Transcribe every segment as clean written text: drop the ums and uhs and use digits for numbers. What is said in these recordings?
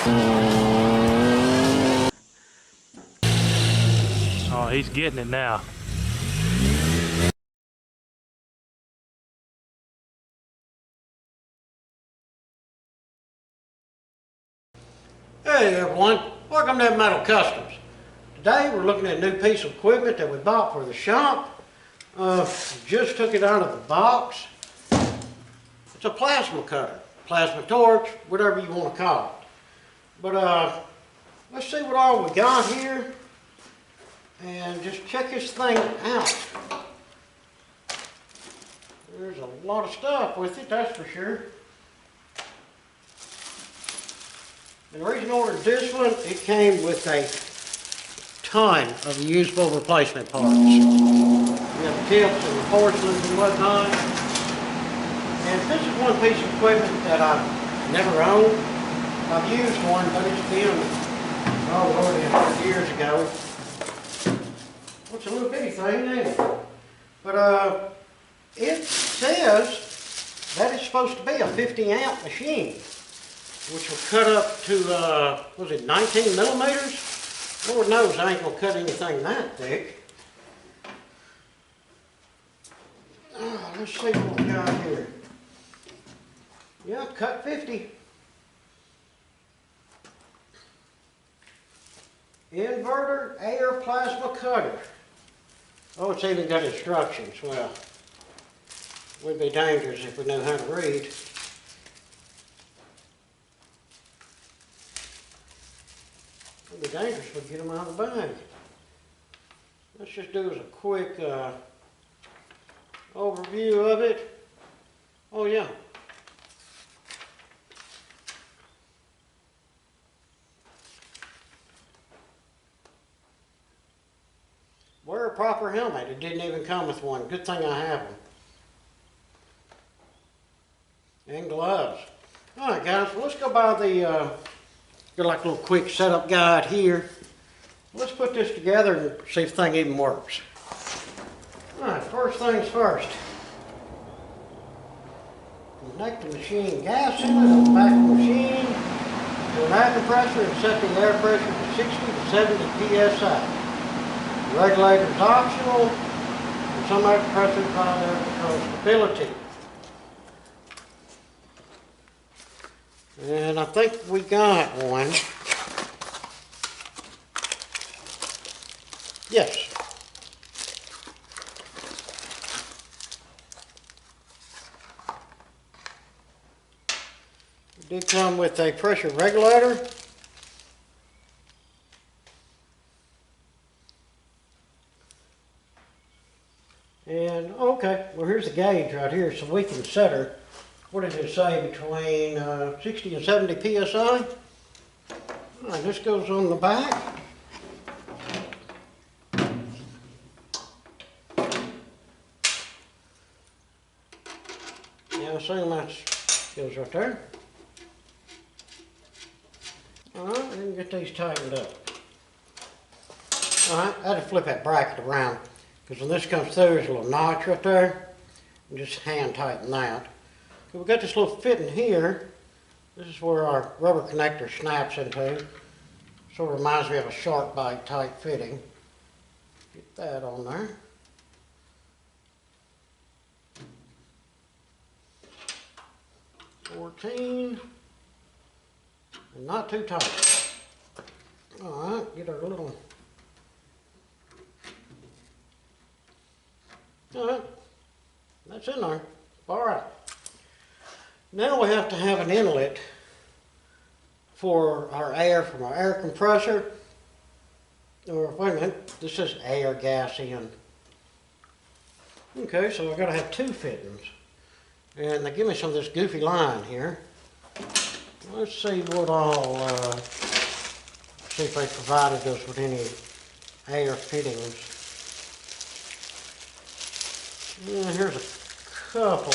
Oh, he's getting it now. Hey everyone, welcome to Metal Customs. Today we're looking at a new piece of equipment that we bought for the shop. Just took it out of the box. It's a plasma cutter, plasma torch, whatever you want to call it. But let's see what all we got here and just check this thing out. There's a lot of stuff with it, that's for sure. And the reason I ordered this one, it came with a ton of usable replacement parts. We have tips and porcelains and whatnot. And this is one piece of equipment that I've never owned. I've used one, but it's been, oh Lord, 100 years ago. Well, it's a little bitty thing, ain't it? But it says that it's supposed to be a 50 amp machine, which will cut up to, was it 19 millimeters? Lord knows I ain't gonna cut anything that thick. Let's see what we got here. Yeah, cut 50. Inverter air plasma cutter. Oh, it's even got instructions. Well, we'd be dangerous if we knew how to read. It'd be dangerous if we get them out of the bag. Let's just do as a quick overview of it. Oh yeah. Wear a proper helmet. It didn't even come with one. Good thing I have them. And gloves. Alright guys, well, let's go by the got like a little quick setup guide here. Let's put this together and see if the thing even works. Alright, first things first. Connect the machine gas inlet on the back of the machine to an air compressor and set the air pressure to 60 to 70 psi. The regulator is optional, and some air compressors provide air control stability. And I think we got one. Yes. It did come with a pressure regulator. And okay, well here's the gauge right here, so we can set her. What did it say, between 60 and 70 psi? All right, this goes on the back. Yeah, I assume that goes right there. All right, and get these tightened up. All right, I had to flip that bracket around because when this comes through, there's a little notch right there. And just hand tighten that. We've got this little fitting here. This is where our rubber connector snaps into. Sort of reminds me of a shark bite type fitting. Get that on there. $14. And not too tight. Alright, get our little... Alright, that's in there. Alright. Now we have to have an inlet for our air from our air compressor. Or wait a minute, this is air gas in. Okay, so I've got to have two fittings. And they give me some of this goofy line here. Let's see what all, see if they provided us with any air fittings. Yeah, here's a couple.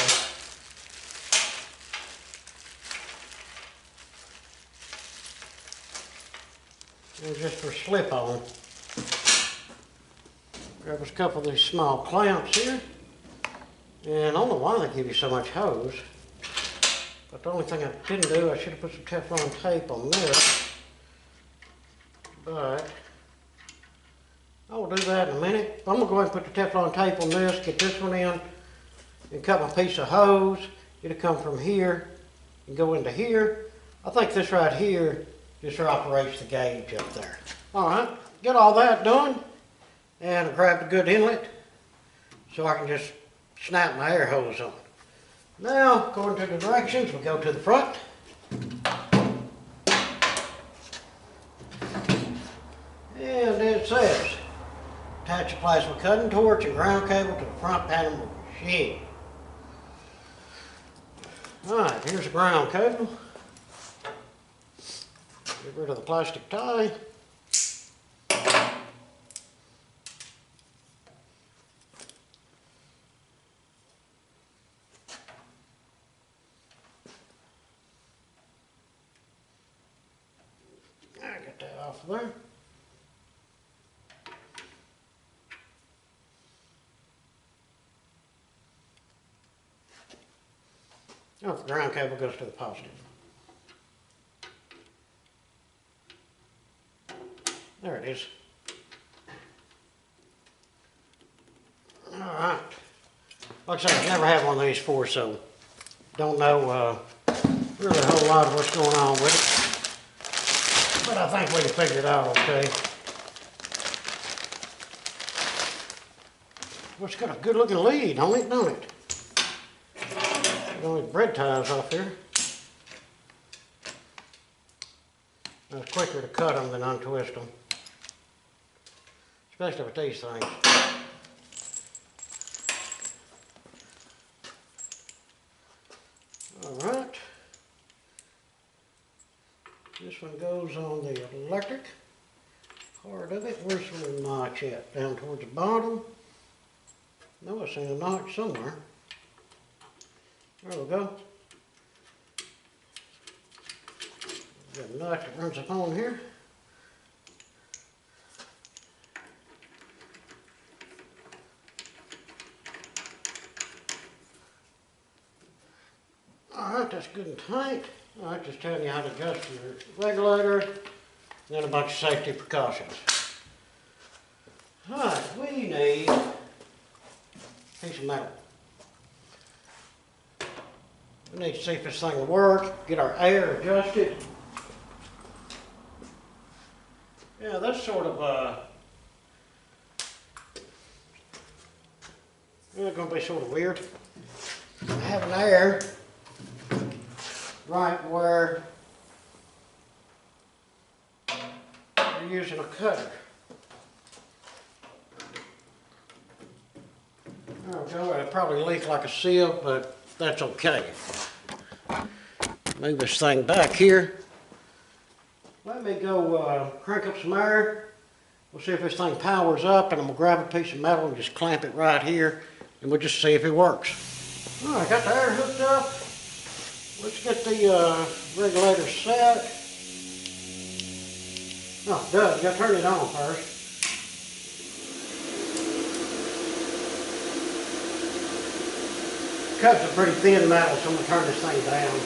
And just for slip-on. Grab us a couple of these small clamps here. And I don't know why they give you so much hose. But the only thing I didn't do, I should have put some Teflon tape on this. But I'll do that in a minute. I'm gonna go ahead and put the Teflon tape on this, get this one in, and cut my piece of hose. It'll come from here and go into here. I think this right here just operates the gauge up there. All right, get all that done, and I grabbed a good inlet so I can just snap my air hose on. Now, according to the directions, we go to the front. And it says, attach a plasma cutting torch and ground cable to the front panel of the machine. Alright, here's the ground cable. Get rid of the plastic tie. Get that off of there. Oh, the ground cable goes to the positive. There it is. All right. Like I said, I've never had one of these before, so don't know really a whole lot of what's going on with it. But I think we can figure it out okay. Well, it's got a good looking lead on it, don't it? Only bread ties off here. It's quicker to cut them than untwist them. Especially with these things. Alright. This one goes on the electric part of it. Where's the little notch at? Down towards the bottom. No, I see a notch somewhere. There we go. Got a notch that runs up on here. Alright, that's good and tight. Alright, just telling you how to adjust your regulator, and then a bunch of safety precautions. Alright, we need a piece of metal. We need to see if this thing will work, get our air adjusted. Yeah, that's sort of, it's going to be sort of weird. I have an air right where you're using a cutter. There we go. It'll probably leak like a sieve, but that's okay. Move this thing back here. Let me go crank up some air. We'll see if this thing powers up, and I'm going to grab a piece of metal and just clamp it right here, and we'll just see if it works. All right, got the air hooked up. Let's get the regulator set. Oh, duh, you got to turn it on first. Cut's a pretty thin metal, so I'm going to turn this thing down.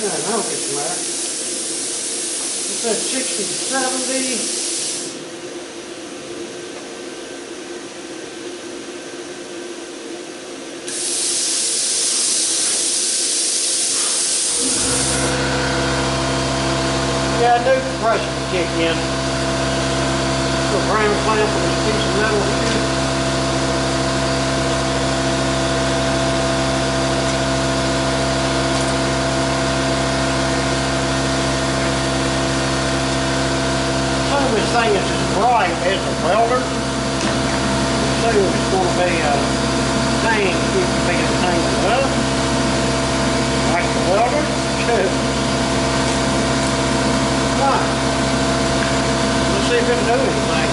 Yeah, that'll get some air. It says 60 to 70. Yeah, I do compressor to kick in. Put a ground clamp on this piece of metal here. Some of this thing is as bright as a welder. So it's going to be a thing to keep being tangled up. Like the welder, too. Let's see if it'll do anything.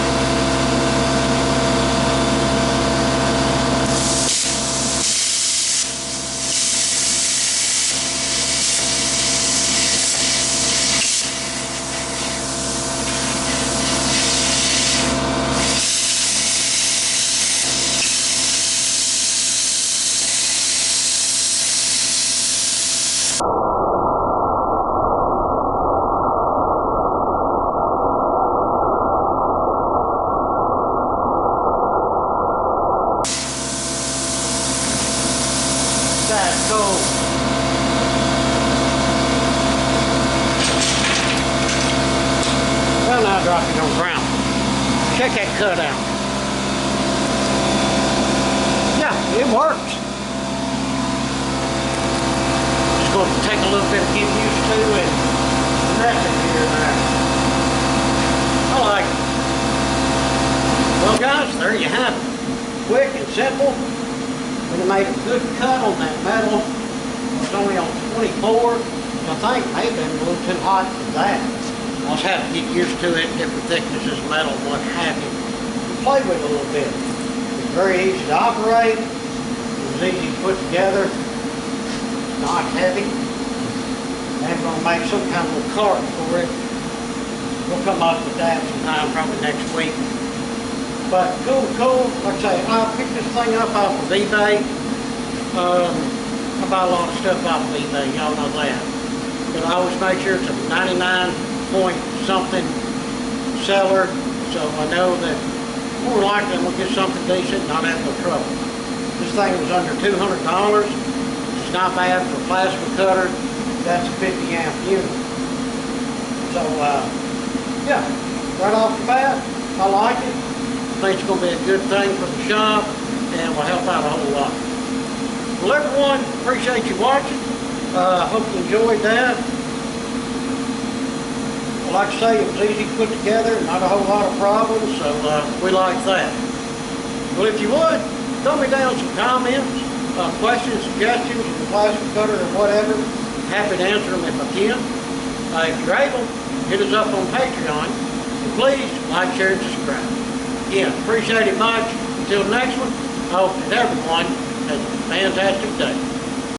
cold. Well, now drop it on the ground. Check that cut out. Yeah, it works. It's going to take a little bit to get used to and messing here and there. I like it. Well guys, there you have it. Quick and simple. We made a good cut on that metal. It was only on 24. I think maybe been a little too hot for that. I'll just have to get used to it, different thicknesses of metal and what have you. And play with it a little bit. It's very easy to operate. It was easy to put together. Not heavy. I'm going to make some kind of a cart for it. We'll come up with that sometime, probably next week. But cool. Like I say, I picked this thing up off of eBay. I buy a lot of stuff off of eBay, y'all know that. But I always make sure it's a 99 point something seller, so I know that more likely I'm going to get something decent and not have no trouble. This thing was under $200. It's not bad for a plasma cutter. That's a 50 amp unit. So, yeah, right off the bat, I like it. I think it's going to be a good thing for the shop and will help out a whole lot. Well, everyone, appreciate you watching. Hope you enjoyed that. Like I say, it was easy to put together, not a whole lot of problems, so we like that. Well, if you would, throw me down some comments, questions, suggestions, of the plasma cutter or whatever. Happy to answer them if I can. If you're able, hit us up on Patreon. And please, like, share, and subscribe. Again, appreciate it much. Until the next one, I hope that everyone has a fantastic day.